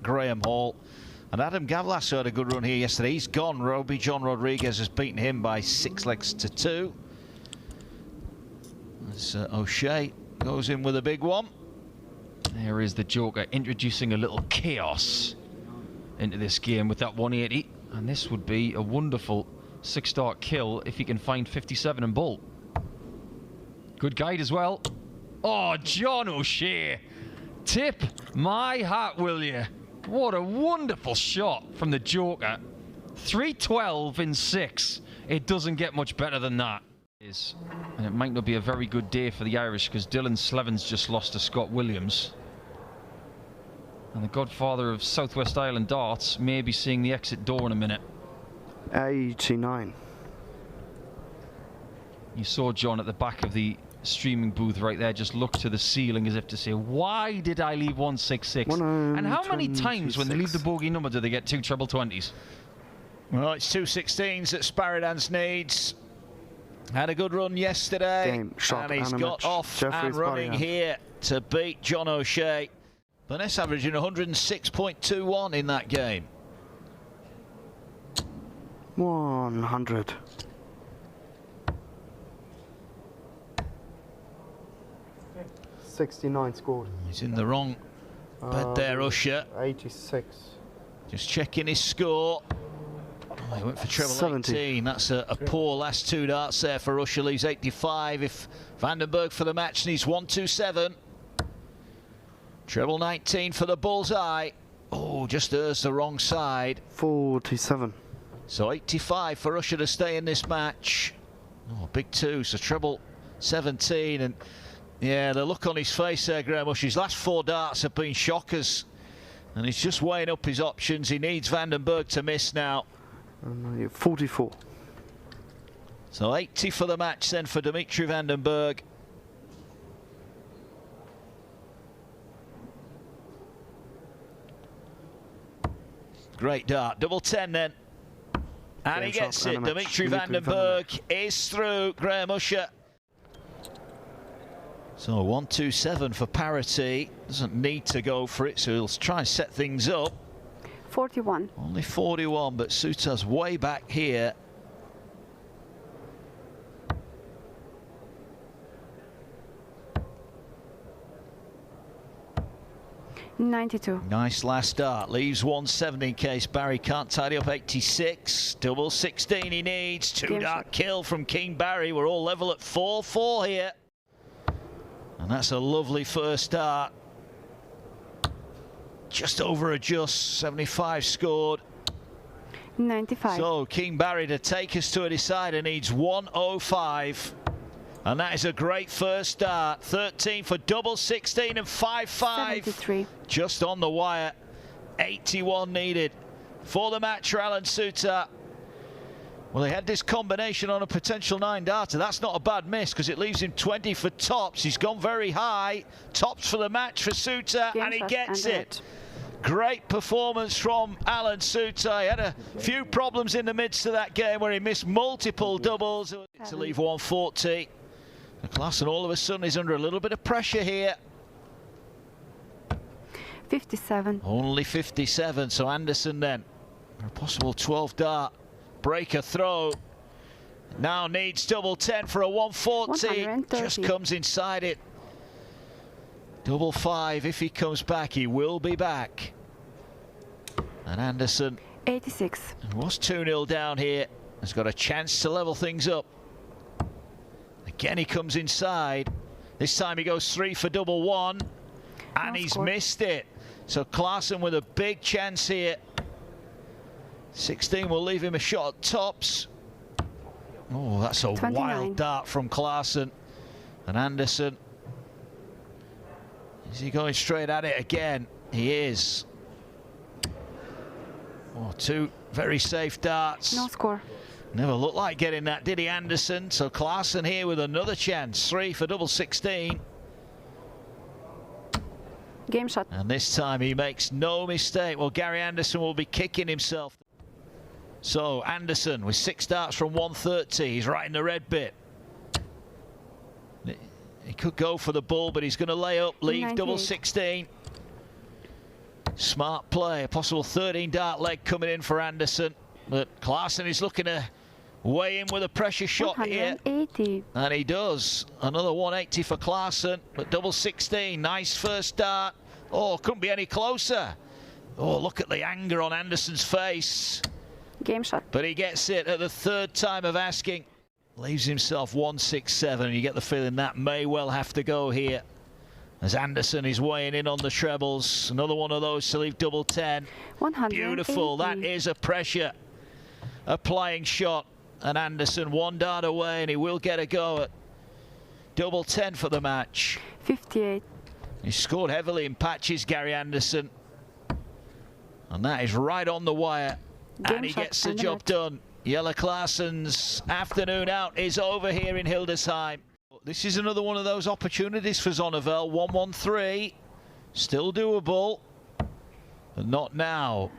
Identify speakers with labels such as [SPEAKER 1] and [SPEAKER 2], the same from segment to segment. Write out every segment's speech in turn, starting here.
[SPEAKER 1] Graham Hall. And Adam Gavlas had a good run here yesterday. He's gone. Roby John Rodriguez has beaten him by 6 legs to 2. As O'Shea goes in with a big one.
[SPEAKER 2] There is the Joker introducing a little chaos into this game with that 180. And this would be a wonderful 6-start kill if he can find 57 and bolt. Good guide as well. Oh, John O'Shea. Tip my hat, will you? What a wonderful shot from the Joker. 312 in 6. It doesn't get much better than that. And it might not be a very good day for the Irish because Dylan Slevins just lost to Scott Williams. And the godfather of Southwest Island darts may be seeing the exit door in a minute.
[SPEAKER 3] 89.
[SPEAKER 2] You saw John at the back of the streaming booth right there just look to the ceiling as if to say, why did I leave 166? And how many times when they leave the bogey number do they get 2 treble 20s?
[SPEAKER 1] Well, it's 2 16s that Sparadans needs. Had a good run yesterday.
[SPEAKER 3] Game, shot,
[SPEAKER 1] and he's got off
[SPEAKER 3] Jeffrey's
[SPEAKER 1] and running here to beat John O'Shea. Vanessa averaging 106.21 in that game.
[SPEAKER 3] 100. $69 scored.
[SPEAKER 1] He's in the wrong bed there, Usher.
[SPEAKER 3] 86.
[SPEAKER 1] Just checking his score. Oh, he went for treble
[SPEAKER 3] 70.
[SPEAKER 1] 18. That's a poor last 2 darts there for Usher. Leaves 85. If Vandenberg for the match needs 127. Treble 19 for the bullseye. Oh, just errs the wrong side.
[SPEAKER 3] 47.
[SPEAKER 1] So 85 for Usher to stay in this match. Oh, big 2. So treble 17. And yeah, the look on his face there, Graham Usher. His last 4 darts have been shockers. And he's just weighing up his options. He needs Vandenberg to miss now.
[SPEAKER 3] 44.
[SPEAKER 1] So 80 for the match then for Dimitri Vandenberg. Great dart. Double 10 then. And he gets it. Dimitri Vandenberg is through. Graham Usher. So 127 for parity. Doesn't need to go for it, so he'll try and set things up.
[SPEAKER 4] 41.
[SPEAKER 1] Only 41, but Suta's way back here.
[SPEAKER 4] $92.
[SPEAKER 1] Nice last dart. Leaves 170 in case Barry can't tidy up. 86. Double 16 he needs. 2 dart kill from King Barry. We're all level at 4-4 here. And that's a lovely first dart. Just over a just. 75 scored.
[SPEAKER 4] 95.
[SPEAKER 1] So King Barry to take us to a decider needs 105. And that is a great first dart. 13 for double 16 and 5-5.
[SPEAKER 4] 73.
[SPEAKER 1] Just on the wire. 81 needed for the match for Alan Suter. Well, they had this combination on a potential 9 darter. That's not a bad miss because it leaves him 20 for tops. He's gone very high. Tops for the match for Suter, and he gets it. Great performance from Alan Suter. He had a few problems in the midst of that game where he missed multiple doubles to leave 140. The Classen all of a sudden is under a little bit of pressure here.
[SPEAKER 4] 57.
[SPEAKER 1] Only 57, so Anderson then. A possible 12 dart. Breaker throw. Now needs double 10 for a 140. Just comes inside it. Double 5. If he comes back, he will be back. And Anderson
[SPEAKER 4] 86.
[SPEAKER 1] Was 2-0 down here. Has got a chance to level things up. Again, he comes inside. This time he goes 3 for double 1. And he's missed it. So Classen with a big chance here. 16 will leave him a shot at tops. Oh, that's a
[SPEAKER 4] 29.
[SPEAKER 1] Wild dart from Classen. And Anderson. Is he going straight at it again? He is. Oh, 2 very safe darts.
[SPEAKER 4] No score.
[SPEAKER 1] Never looked like getting that, did he, Anderson? So Classen here with another chance. 3 for double 16.
[SPEAKER 4] Game shot.
[SPEAKER 1] And this time he makes no mistake. Well, Gary Anderson will be kicking himself. So Anderson with 6 darts from 130. He's right in the red bit. He could go for the bull, but he's going to lay up, leave
[SPEAKER 4] 98.
[SPEAKER 1] double 16. Smart play, a possible 13 dart leg coming in for Anderson, but Classen is looking to weigh in with a pressure shot here.
[SPEAKER 4] 180.
[SPEAKER 1] And he does. Another 180 for Classen, but double 16. Nice first dart. Oh, couldn't be any closer. Oh, look at the anger on Anderson's face.
[SPEAKER 4] Game shot.
[SPEAKER 1] But he gets it at the third time of asking. Leaves himself 167, and you get the feeling that may well have to go here, as Anderson is weighing in on the trebles. Another one of those to leave double 10.
[SPEAKER 4] 180.
[SPEAKER 1] Beautiful. That is a pressure applying shot. And Anderson 1 dart away, and he will get a go at double 10 for the match.
[SPEAKER 4] 58.
[SPEAKER 1] He scored heavily in patches, Gary Anderson. And that is right on the wire.
[SPEAKER 4] Game
[SPEAKER 1] and he
[SPEAKER 4] shot
[SPEAKER 1] gets the
[SPEAKER 4] and a
[SPEAKER 1] job
[SPEAKER 4] match.
[SPEAKER 1] done. Jelle Klassen's afternoon out is over here in Hildesheim. This is another one of those opportunities for Zonnevel. 1-1-3. Still doable. But not now.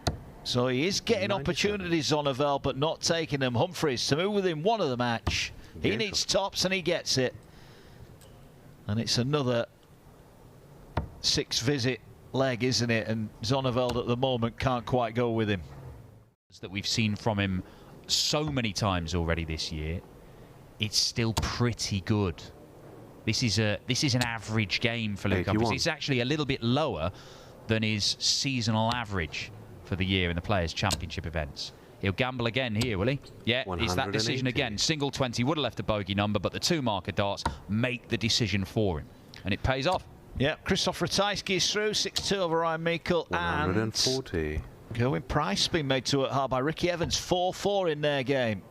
[SPEAKER 1] So he is getting
[SPEAKER 5] 97.
[SPEAKER 1] opportunities, Zonnevel, but not taking them. Humphries to move within one of the match. He
[SPEAKER 5] Yeah,
[SPEAKER 1] needs
[SPEAKER 5] sure.
[SPEAKER 1] tops and he gets it. And it's another 6 visit leg, isn't it? And Zonnevel at the moment can't quite go with him.
[SPEAKER 6] That we've seen from him so many times already this year, it's still pretty good. This is an average game for Luke Humphries.
[SPEAKER 5] 81.
[SPEAKER 6] It's actually a little bit lower than his seasonal average for the year in the Players' Championship events. He'll gamble again here, will he? Yeah, it's that decision
[SPEAKER 5] 180.
[SPEAKER 6] again. Single 20 would have left a bogey number, but the 2 marker darts make the decision for him, and it pays off.
[SPEAKER 1] Yeah, Christoph Ratajski is through, 6-2 over Ryan Meikle, and
[SPEAKER 5] 140.
[SPEAKER 1] Gerwin Price being made to at hard by Ricky Evans, 4-4 in their game.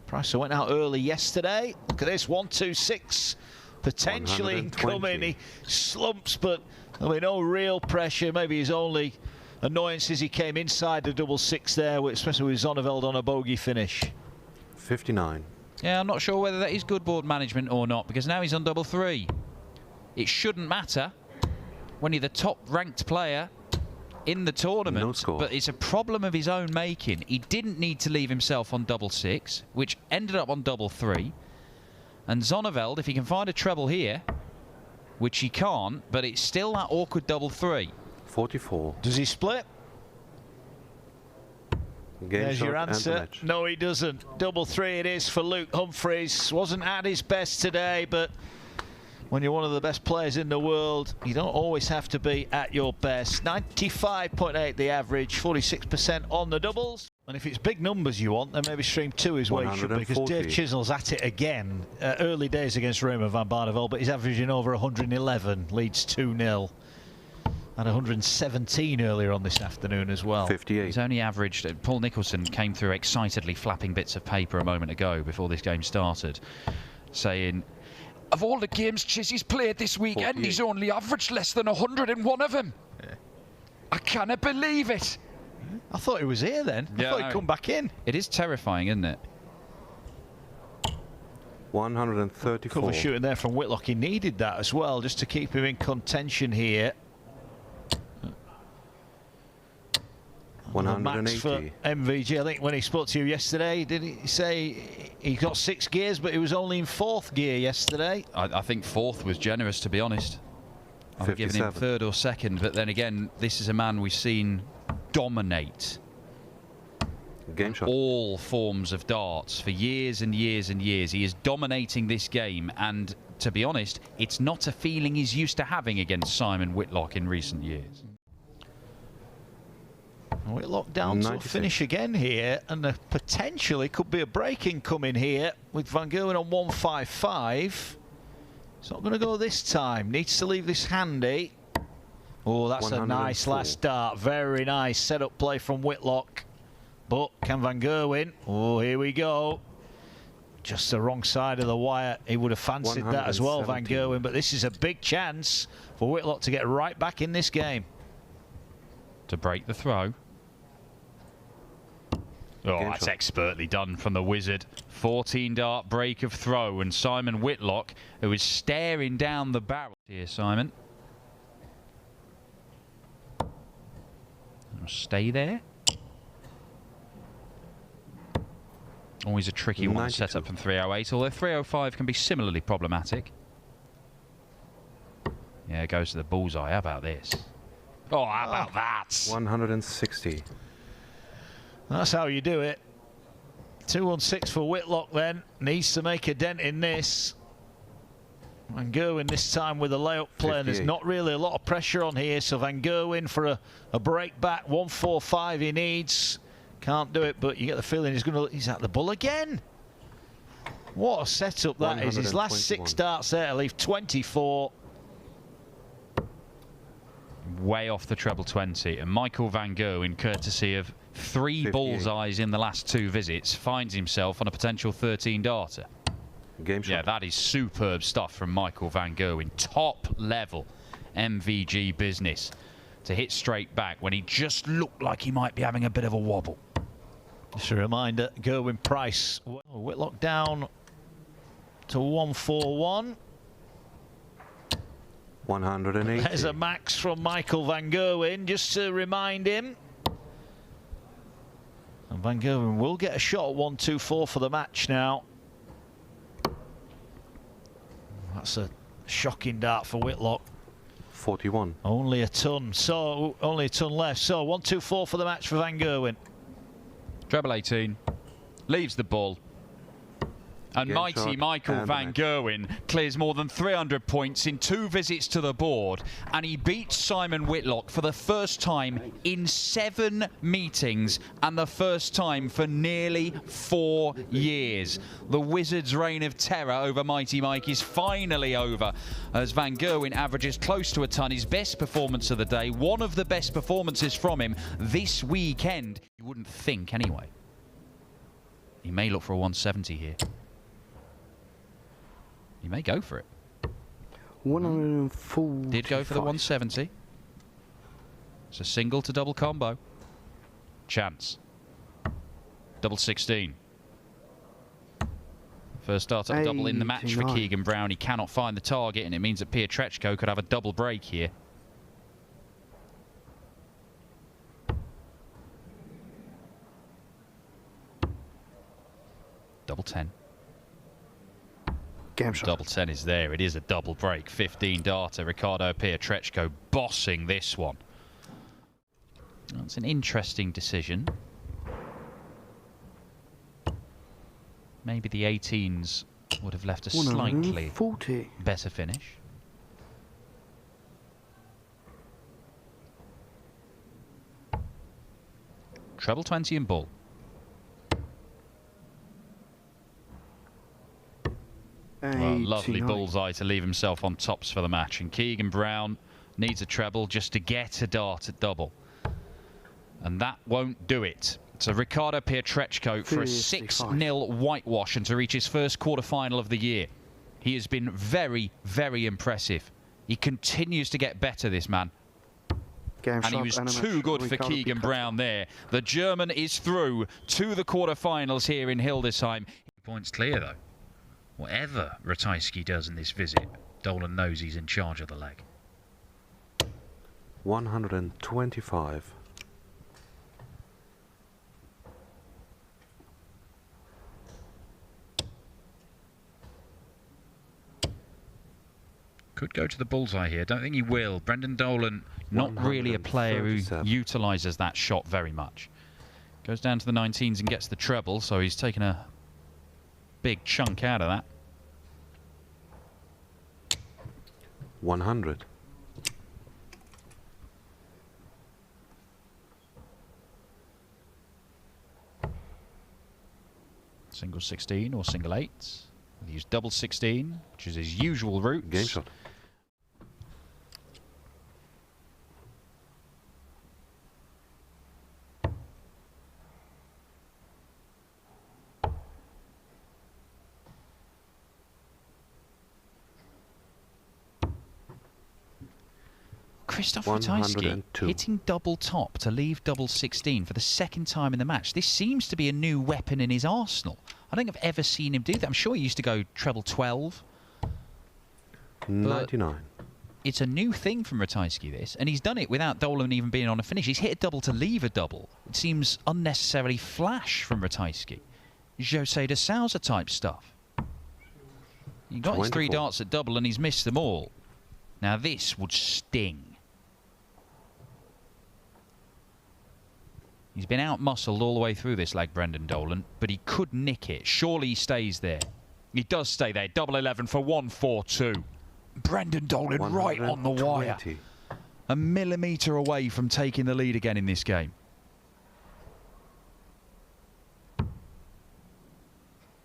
[SPEAKER 1] Price went out early yesterday. Look at this, 1-2-6 potentially
[SPEAKER 5] 120.
[SPEAKER 1] incoming. He slumps, but there'll be no real pressure. Maybe his only annoyance is he came inside the double 6 there, especially with Zonneveld on a bogey finish.
[SPEAKER 5] 59.
[SPEAKER 6] Yeah, I'm not sure whether that is good board management or not, because now he's on double 3. It shouldn't matter when you're the top ranked player in the tournament,
[SPEAKER 5] No score.
[SPEAKER 6] but it's a problem of his own making. He didn't need to leave himself on double 6, which ended up on double 3. And Zonneveld, if he can find a treble here, which he can't, but it's still that awkward double 3.
[SPEAKER 5] 44.
[SPEAKER 1] Does he split?
[SPEAKER 5] Game
[SPEAKER 1] There's
[SPEAKER 5] shot
[SPEAKER 1] your
[SPEAKER 5] and the
[SPEAKER 1] answer.
[SPEAKER 5] match.
[SPEAKER 1] No, he doesn't. Double 3 it is for Luke Humphries. Wasn't at his best today, but when you're one of the best players in the world, you don't always have to be at your best. 95.8 the average, 46% on the doubles. And if it's big numbers you want, then maybe stream 2 is where you should be, because
[SPEAKER 5] 140.
[SPEAKER 1] Dave Chisnell's at it again. Early days against Raymond van Barneveld, but he's averaging over 111, leads 2-0. And 117 earlier on this afternoon as well.
[SPEAKER 5] 58.
[SPEAKER 6] He's only averaged. Paul Nicholson came through excitedly flapping bits of paper a moment ago before this game started, saying, of all the games Chizzy's played this weekend,
[SPEAKER 5] 48.
[SPEAKER 6] he's only averaged less than 100 in one of them.
[SPEAKER 1] Yeah.
[SPEAKER 6] I cannot believe it.
[SPEAKER 1] I thought he was here then. I
[SPEAKER 6] Yeah,
[SPEAKER 1] thought
[SPEAKER 6] I
[SPEAKER 1] he'd
[SPEAKER 6] know.
[SPEAKER 1] come back in.
[SPEAKER 6] It is terrifying, isn't it?
[SPEAKER 5] 134.
[SPEAKER 1] Cover shooting there from Whitlock. He needed that as well, just to keep him in contention here. Max for
[SPEAKER 5] 180.
[SPEAKER 1] MVG. I think when he spoke to you yesterday, did he say he got 6 gears, but he was only in 4th gear yesterday?
[SPEAKER 6] I think 4th was generous, to be honest. I've given him
[SPEAKER 5] 57.
[SPEAKER 6] 3rd or 2nd, but then again, this is a man we've seen dominate
[SPEAKER 5] Game shot.
[SPEAKER 6] all forms of darts for years and years and years. He is dominating this game, and to be honest, it's not a feeling he's used to having against Simon Whitlock in recent years.
[SPEAKER 1] Whitlock down to a
[SPEAKER 5] 96.
[SPEAKER 1] finish again here, and there potentially could be a break incoming here with Van Gerwen on 155. It's not going to go this time. Needs to leave this handy. Oh, that's a nice
[SPEAKER 5] 104.
[SPEAKER 1] last start. Very nice set-up play from Whitlock. But can Van Gerwen? Oh, here we go. Just the wrong side of the wire. He would have fancied that as well, Van
[SPEAKER 5] 117.
[SPEAKER 1] Gerwen. But this is a big chance for Whitlock to get right back in this game.
[SPEAKER 6] To break the throw. Oh,
[SPEAKER 5] Game
[SPEAKER 6] that's
[SPEAKER 5] shot.
[SPEAKER 6] expertly done from the wizard. 14 dart break of throw, and Simon Whitlock, who is staring down the barrel. Here, Simon. Stay there. Always a tricky one
[SPEAKER 5] 92.
[SPEAKER 6] set up from 308, although 305 can be similarly problematic. Yeah, it goes to the bullseye. How about this? Oh, how about that?
[SPEAKER 5] 160.
[SPEAKER 1] That's how you do it. 216 for Whitlock then. Needs to make a dent in this. Van Gerwen this time with a layup play, and there's not really a lot of pressure on here, so Van Gerwen for a break back. 145 he needs. Can't do it, but you get the feeling he's at the bull again. What a setup that is. His last 6 darts there to leave 24.
[SPEAKER 6] Way off the treble 20, and Michael Van Gerwen, courtesy of 3 bullseyes in the last 2 visits, finds himself on a potential 13 darter.
[SPEAKER 5] Game shot.
[SPEAKER 6] Yeah, that is superb stuff from Michael Van Gerwen. Top level MVG business to hit straight back when he just looked like he might be having a bit of a wobble.
[SPEAKER 1] Just a reminder, Gerwin Price. Whitlock down to 141.
[SPEAKER 5] 180.
[SPEAKER 1] There's a max from Michael Van Gerwen, just to remind him. And Van Gerwen will get a shot at 124 for the match now. That's a shocking dart for Whitlock.
[SPEAKER 5] 41.
[SPEAKER 1] Only a ton, so only a ton left. So 124 for the match for Van Gerwen.
[SPEAKER 6] Treble 18, leaves the ball. And
[SPEAKER 5] Game
[SPEAKER 6] mighty
[SPEAKER 5] shot
[SPEAKER 6] Michael
[SPEAKER 5] and
[SPEAKER 6] Van Gerwen clears more than 300 points in 2 visits to the board, and he beats Simon Whitlock for the first time in 7 meetings and the first time for nearly 4 years. The Wizards' reign of terror over Mighty Mike is finally over, as Van Gerwen averages close to a ton. His best performance of the day, one of the best performances from him this weekend. You wouldn't think anyway. He may look for a 170 here. He may go for it.
[SPEAKER 3] 140.
[SPEAKER 6] Did go for the 170. It's a single to double combo. Chance. Double 16. First start at a double in the match for Keegan Brown. He cannot find the target, and it means that Pietrechko could have a double break here. Double 10.
[SPEAKER 3] Game shot.
[SPEAKER 6] Double 10 is there. It is a double break. 15 darter. Ricardo Pietrechko bossing this one. That's an interesting decision. Maybe the 18s would have left a slightly
[SPEAKER 3] 140.
[SPEAKER 6] better finish. Treble 20 and bull. Well, lovely bullseye to leave himself on tops for the match. And Keegan Brown needs a treble just to get a dart at double. And that won't do it. So Ricardo Pietrechko for a 6-0 whitewash and to reach his first quarter-final of the year. He has been very, very impressive. He continues to get better, this man. And he was too good for Keegan Brown there. The German is through to the quarter-finals here in Hildesheim. Points clear, though. Whatever Ratajski does in this visit, Dolan knows he's in charge of the leg.
[SPEAKER 5] 125.
[SPEAKER 6] Could go to the bullseye here. Don't think he will. Brendan Dolan, not really a player who utilises that shot very much. Goes down to the 19s and gets the treble, so he's taken a big chunk out of that.
[SPEAKER 5] 100.
[SPEAKER 6] Single 16 or single 8. He'll use double 16, which is his usual route.
[SPEAKER 5] Game shot.
[SPEAKER 6] Christoph Ratajski hitting double top to leave double 16 for the second time in the match. This seems to be a new weapon in his arsenal. I don't think I've ever seen him do that. I'm sure he used to go treble 12.
[SPEAKER 5] 99.
[SPEAKER 6] It's a new thing from Ratajski, this, and he's done it without Dolan even being on a finish. He's hit a double to leave a double. It seems unnecessarily flash from Ratajski. Jose de Sousa type stuff. He got his 3 darts at double and he's missed them all. Now this would sting. He's been out-muscled all the way through this leg, Brendan Dolan, but he could nick it. Surely he stays there. He does stay there. Double 11 for 142. Brendan Dolan right on the wire. A millimetre away from taking the lead again in this game.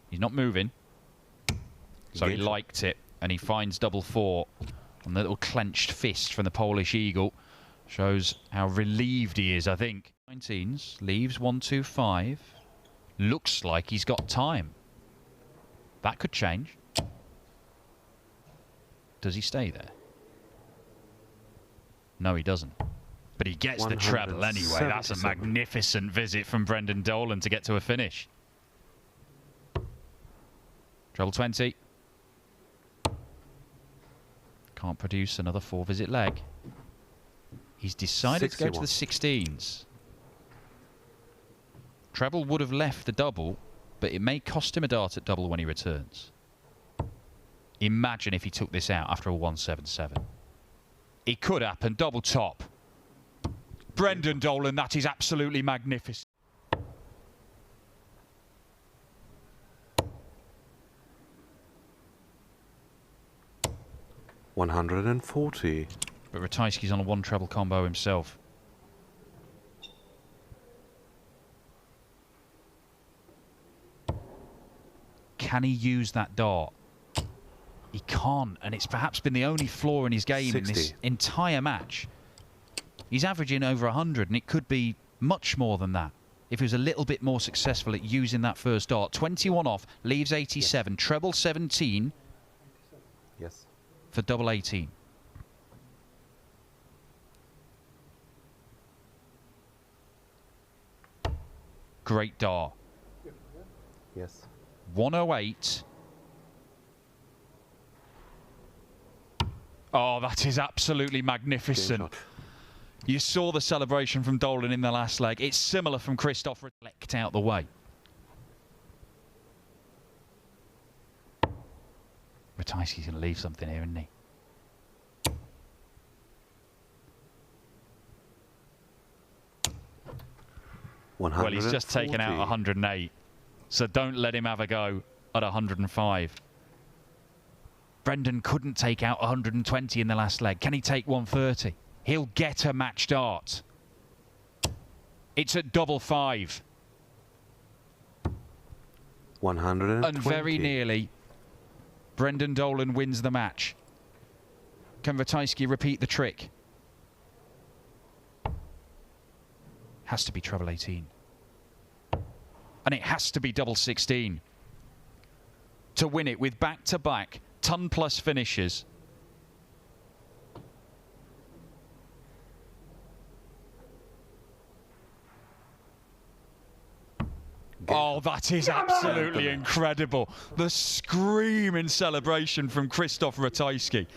[SPEAKER 6] He's not moving. So he liked it, and he finds double 4 on the little clenched fist from the Polish Eagle. Shows how relieved he is, I think. 19s, leaves 125. Looks like he's got time. That could change. Does he stay there? No, he doesn't. But he gets the treble anyway. That's a magnificent visit from Brendan Dolan to get to a finish. Treble 20. Can't produce another 4-visit leg. He's decided 61. To go to the 16s. Treble would have left the double, but it may cost him a dart at double when he returns. Imagine if he took this out after a 177. It could happen. Double top. Brendan Dolan, that is absolutely magnificent.
[SPEAKER 5] $140.
[SPEAKER 6] But Ratajski's on a 1 treble combo himself. Can he use that dart? He can't, and it's perhaps been the only flaw in his game 60. In this entire match. He's averaging over 100, and it could be much more than that if he was a little bit more successful at using that first dart. 21 off, leaves 87, yes. Treble 17
[SPEAKER 5] yes.
[SPEAKER 6] For double 18. Great dart.
[SPEAKER 5] Yes.
[SPEAKER 6] 108. Oh, that is absolutely magnificent. You saw the celebration from Dolan in the last leg. It's similar from Christoph. Reflect out the way. Ratajski's going to leave something here, isn't he? Well, he's just taken out 108. So don't let him have a go at 105. Brendan couldn't take out 120 in the last leg. Can he take 130? He'll get a match dart. It's at double 5.
[SPEAKER 5] 120.
[SPEAKER 6] And very nearly, Brendan Dolan wins the match. Can Ratajski repeat the trick? Has to be treble 18. And it has to be double 16. To win it with back-to-back ton-plus finishes. Oh, that is absolutely incredible. The scream in celebration from Christoph Ratajski.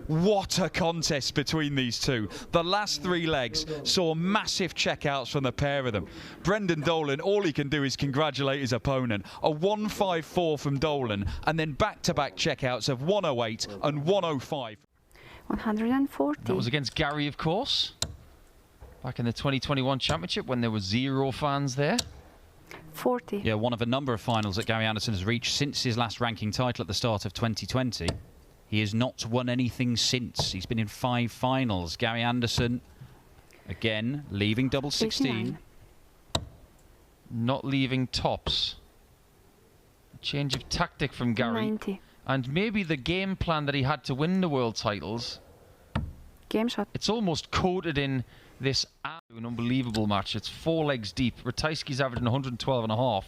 [SPEAKER 6] What a contest between these two. The last 3 legs saw massive checkouts from the pair of them. Brendan Dolan, all he can do is congratulate his opponent. A 154 from Dolan, and then back-to-back checkouts of 108 and 105.
[SPEAKER 4] 140.
[SPEAKER 2] That was against Gary, of course. Back in the 2021 championship when there were 0 fans there.
[SPEAKER 4] 40.
[SPEAKER 6] Yeah, one of a number of finals that Gary Anderson has reached since his last ranking title at the start of 2020. He has not won anything since. He's been in 5 finals. Gary Anderson, again, leaving double 16.
[SPEAKER 4] 89.
[SPEAKER 2] Not leaving tops. A change of tactic from Gary.
[SPEAKER 4] 90.
[SPEAKER 2] And maybe the game plan that he had to win the world titles.
[SPEAKER 4] Game shot.
[SPEAKER 2] It's almost coated in this an unbelievable match. It's 4 legs deep. Ratajski's averaging 112.5.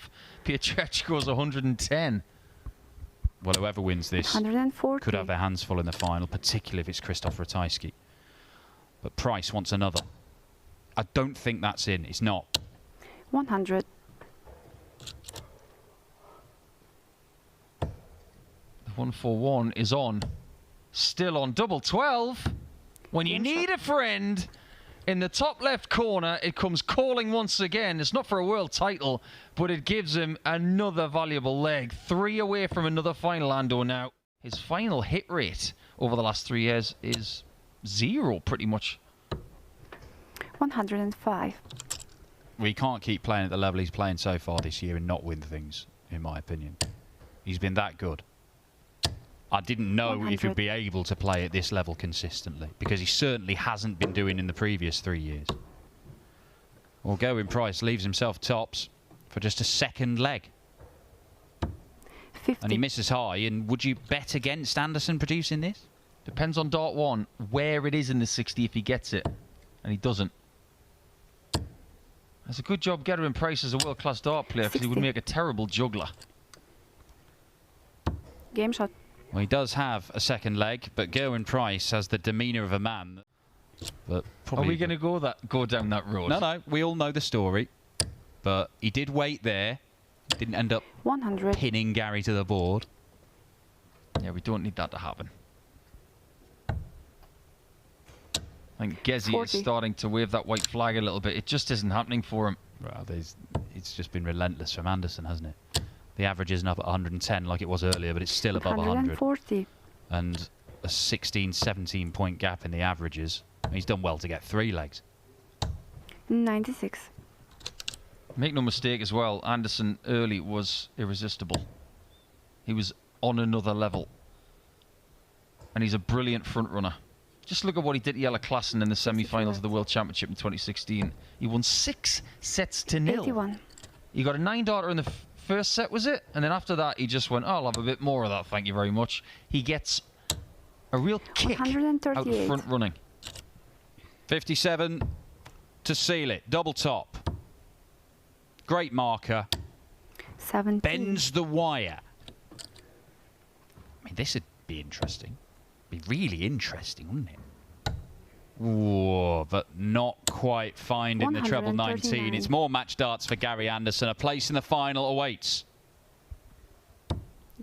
[SPEAKER 2] Pietrechko's 110.
[SPEAKER 6] Well, whoever wins this
[SPEAKER 4] 140.
[SPEAKER 6] could have their hands full in the final, particularly if it's Christoph Ratajski. But Price wants another. I don't think that's in. It's not.
[SPEAKER 4] 100.
[SPEAKER 2] The 141 is on. Still on double 12. When you need a friend, in the top left corner, it comes calling once again. It's not for a world title, but it gives him another valuable leg. 3 away from another final, Ando now. His final hit rate over the last 3 years is 0, pretty much.
[SPEAKER 4] 105.
[SPEAKER 6] We can't keep playing at the level he's playing so far this year and not win things, in my opinion. He's been that good. I didn't know
[SPEAKER 4] 100.
[SPEAKER 6] if he'd be able to play at this level consistently, because he certainly hasn't been doing in the previous 3 years. Well, Gerwyn Price leaves himself tops for just a second leg.
[SPEAKER 4] 50.
[SPEAKER 6] And he misses high. And would you bet against Anderson producing this?
[SPEAKER 2] Depends on dart 1, where it is in the 60 if he gets it. And he doesn't. That's a good job Gerwyn Price is a world-class dart player, because he would
[SPEAKER 4] 60.
[SPEAKER 2] make a terrible juggler.
[SPEAKER 4] Game shot.
[SPEAKER 6] Well, he does have a second leg, but Gerwyn Price has the demeanour of a man. But
[SPEAKER 2] Are we going to go down that road?
[SPEAKER 6] No, we all know the story. But he did wait there. Didn't end up
[SPEAKER 4] 100.
[SPEAKER 6] pinning Gary to the board.
[SPEAKER 2] Yeah, we don't need that to happen. I think Gezzy
[SPEAKER 4] 40.
[SPEAKER 2] is starting to wave that white flag a little bit. It just isn't happening for him.
[SPEAKER 6] Well, it's just been relentless from Anderson, hasn't it? The average isn't up at 110 like it was earlier, but it's still above 100.
[SPEAKER 4] 140.
[SPEAKER 6] And a 16, 17 point gap in the averages. He's done well to get 3 legs.
[SPEAKER 4] 96.
[SPEAKER 2] Make no mistake as well, Anderson early was irresistible. He was on another level. And he's a brilliant front runner. Just look at what he did to Yella Classen in the semi-finals of the World Championship in 2016. He won 6 sets to 0.
[SPEAKER 4] 81.
[SPEAKER 2] He got a 9-darter in the first set, was it? And then after that, he just went, oh, I'll have a bit more of that, thank you very much. He gets a real kick out of
[SPEAKER 4] 138.
[SPEAKER 2] front running.
[SPEAKER 6] 57 to seal it. Double top. Great marker.
[SPEAKER 4] 17.
[SPEAKER 6] Bends the wire. I mean, this would be interesting. Be really interesting, wouldn't it? Whoa, but not quite finding the treble 19.
[SPEAKER 4] 139.
[SPEAKER 6] It's more match darts for Gary Anderson. A place in the final awaits.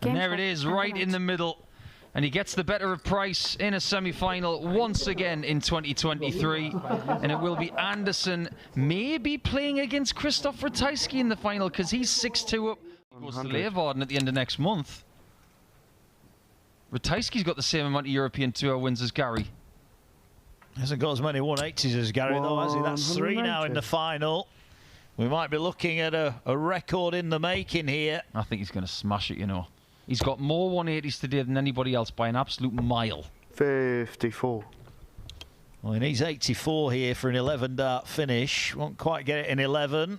[SPEAKER 4] Game
[SPEAKER 2] And there
[SPEAKER 4] shot.
[SPEAKER 2] it is,
[SPEAKER 4] And
[SPEAKER 2] right
[SPEAKER 4] the
[SPEAKER 2] in the
[SPEAKER 4] match.
[SPEAKER 2] middle. And he gets the better of Price in a semi-final once again in 2023. And it will be Anderson maybe playing against Krzysztof Ratajski in the final, because he's 6-2 up. He goes to
[SPEAKER 3] 100.
[SPEAKER 2] Leeuwarden at the end of next month. Ratajski's got the same amount of European Tour wins as Gary.
[SPEAKER 1] Hasn't got as many 180s as Gary, though, has he? That's 3 now in the
[SPEAKER 3] 190.
[SPEAKER 1] final. We might be looking at a record in the making here.
[SPEAKER 2] I think he's going to smash it, you know. He's got more 180s today than anybody else by an absolute mile.
[SPEAKER 3] 54.
[SPEAKER 1] Well, he needs 84 here for an 11-dart finish. Won't quite get it in 11.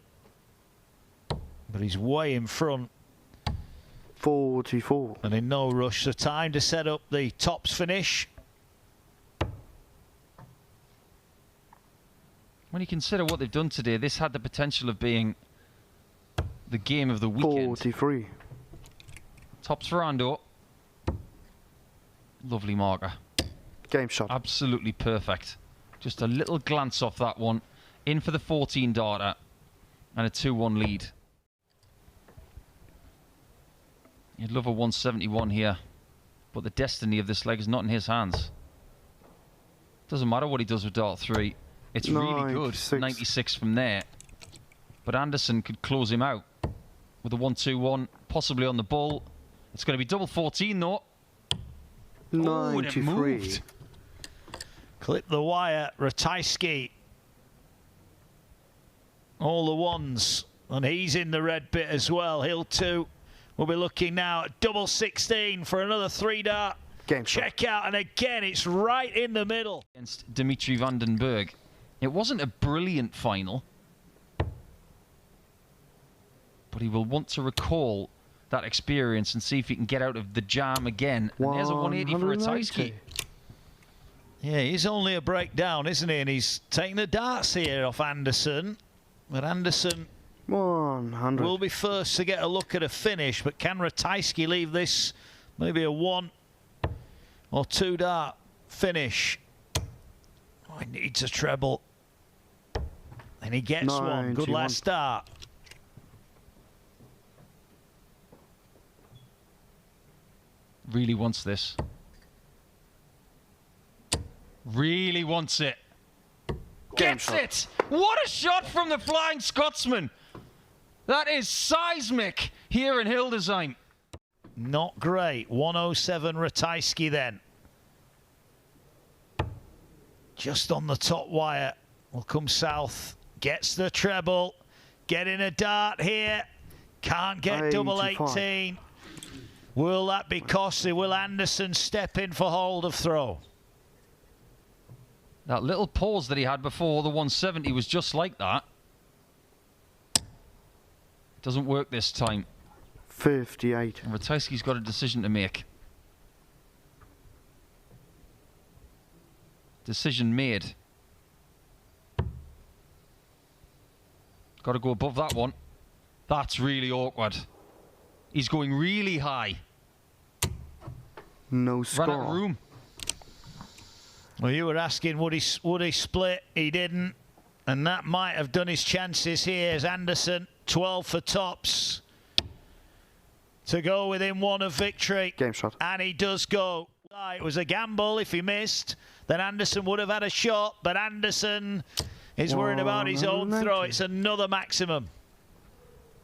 [SPEAKER 1] But he's way in front
[SPEAKER 3] 44.
[SPEAKER 1] and in no rush. So time to set up the tops finish.
[SPEAKER 2] When you consider what they've done today, this had the potential of being the game of the weekend.
[SPEAKER 3] 43.
[SPEAKER 2] Tops for Ando. Lovely marker.
[SPEAKER 3] Game shot.
[SPEAKER 2] Absolutely perfect. Just a little glance off that one. In for the 14 darter. And a 2-1 lead. You'd love a 171 here. But the destiny of this leg is not in his hands. Doesn't matter what he does with dart 3. It's really good.
[SPEAKER 3] 96.
[SPEAKER 2] 96 from there. But Anderson could close him out with a 1-2-1, possibly on the ball. It's going to be double 14 though. Oh, and it
[SPEAKER 3] 93.
[SPEAKER 2] moved.
[SPEAKER 1] Clip the wire. Ratajski. All the ones. And he's in the red bit as well. Hill 2. We'll be looking now at double 16 for another 3-dart.
[SPEAKER 3] Game shot.
[SPEAKER 1] Check out. And again, it's right in the middle.
[SPEAKER 2] Against Dimitri Vandenberg. It wasn't a brilliant final. But he will want to recall that experience and see if he can get out of the jam again. And there's a 180 for Ratajski.
[SPEAKER 3] 180.
[SPEAKER 1] Yeah, he's only a breakdown, isn't he? And he's taking the darts here off Anderson. But Anderson
[SPEAKER 3] 100.
[SPEAKER 1] will be first to get a look at a finish. But can Ratajski leave this maybe a 1 or 2-dart finish? Oh, he needs a treble. And he gets one. Good
[SPEAKER 3] 91.
[SPEAKER 1] last start.
[SPEAKER 2] Really wants this. Really wants it.
[SPEAKER 3] Game
[SPEAKER 2] Gets
[SPEAKER 3] shot.
[SPEAKER 2] it! What a shot from the Flying Scotsman! That is seismic here in Hildesheim.
[SPEAKER 1] Not great. 107 Ratajski then. Just on the top wire. Will come south. Gets the treble. getting a dart here. Can't get double 18. Will that be costly? Will Anderson step in for hold of throw?
[SPEAKER 2] That little pause that he had before the 170 was just like that. Doesn't work this time.
[SPEAKER 3] 58.
[SPEAKER 2] And Ratajski's got a decision to make. Decision made. Got to go above that one. That's really awkward. He's going really high.
[SPEAKER 3] No score.
[SPEAKER 2] Ran out of room.
[SPEAKER 1] Well, you were asking would he split? He didn't. And that might have done his chances here as Anderson, 12 for tops, to go within one of victory.
[SPEAKER 3] Game shot.
[SPEAKER 1] And he does go. It was a gamble. If he missed, then Anderson would have had a shot. But Anderson is worried about his own throw. It's another maximum.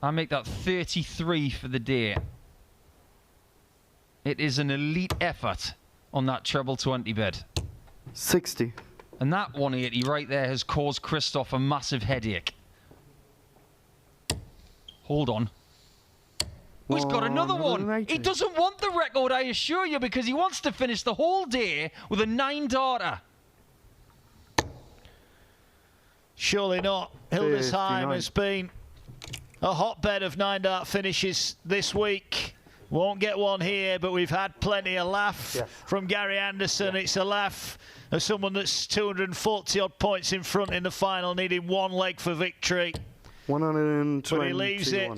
[SPEAKER 2] I make that 33 for the day. It is an elite effort on that treble 20 bed.
[SPEAKER 3] 60.
[SPEAKER 2] And that 180 right there has caused Christoph a massive headache. Hold on. Oh, he's got another one.
[SPEAKER 3] 180.
[SPEAKER 2] He doesn't want the record, I assure you, because he wants to finish the whole day with a 9-darter.
[SPEAKER 1] Surely not. Hildesheim
[SPEAKER 3] 59.
[SPEAKER 1] has been a hotbed of 9-dart finishes this week. Won't get one here, but we've had plenty of laugh from Gary Anderson. It's a laugh of someone that's 240 odd points in front in the final, needing one leg for victory.
[SPEAKER 3] 121.
[SPEAKER 1] But he leaves it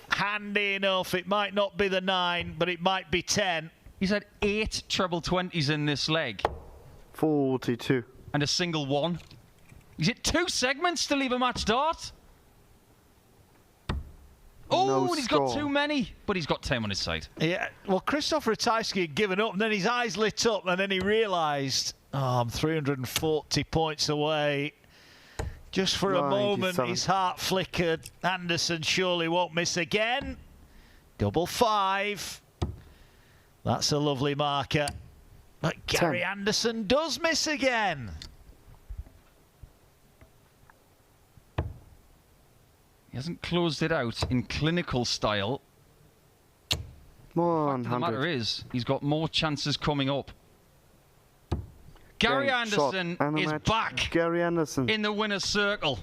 [SPEAKER 1] handy enough. It might not be the 9, but it might be 10.
[SPEAKER 2] He's had 8 treble 20s in this leg.
[SPEAKER 3] 42.
[SPEAKER 2] And a single one. He's hit 2 segments to leave a match dart. Oh,
[SPEAKER 3] No
[SPEAKER 2] and he's got
[SPEAKER 3] score.
[SPEAKER 2] too many, but he's got 10 on his side.
[SPEAKER 1] Yeah, well, Christoph Ratajski had given up, and then his eyes lit up, and then he realised, oh, I'm 340 points away. Just for a moment,
[SPEAKER 3] 97.
[SPEAKER 1] his heart flickered. Anderson surely won't miss again. Double 5. That's a lovely marker. But Gary
[SPEAKER 3] 10.
[SPEAKER 1] Anderson does miss again.
[SPEAKER 2] He hasn't closed it out in clinical style. The matter
[SPEAKER 3] 100.
[SPEAKER 2] is, he's got more chances coming up. Gary
[SPEAKER 3] Game shot.
[SPEAKER 2] Anderson
[SPEAKER 3] And the
[SPEAKER 2] is
[SPEAKER 3] match.
[SPEAKER 2] back
[SPEAKER 3] Gary Anderson.
[SPEAKER 2] in the winner's circle.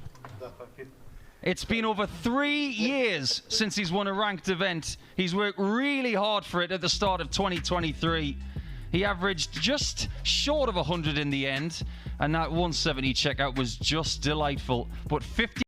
[SPEAKER 2] It's been over 3 years since he's won a ranked event. He's worked really hard for it at the start of 2023. He averaged just short of 100 in the end, and that 170 checkout was just delightful. But 50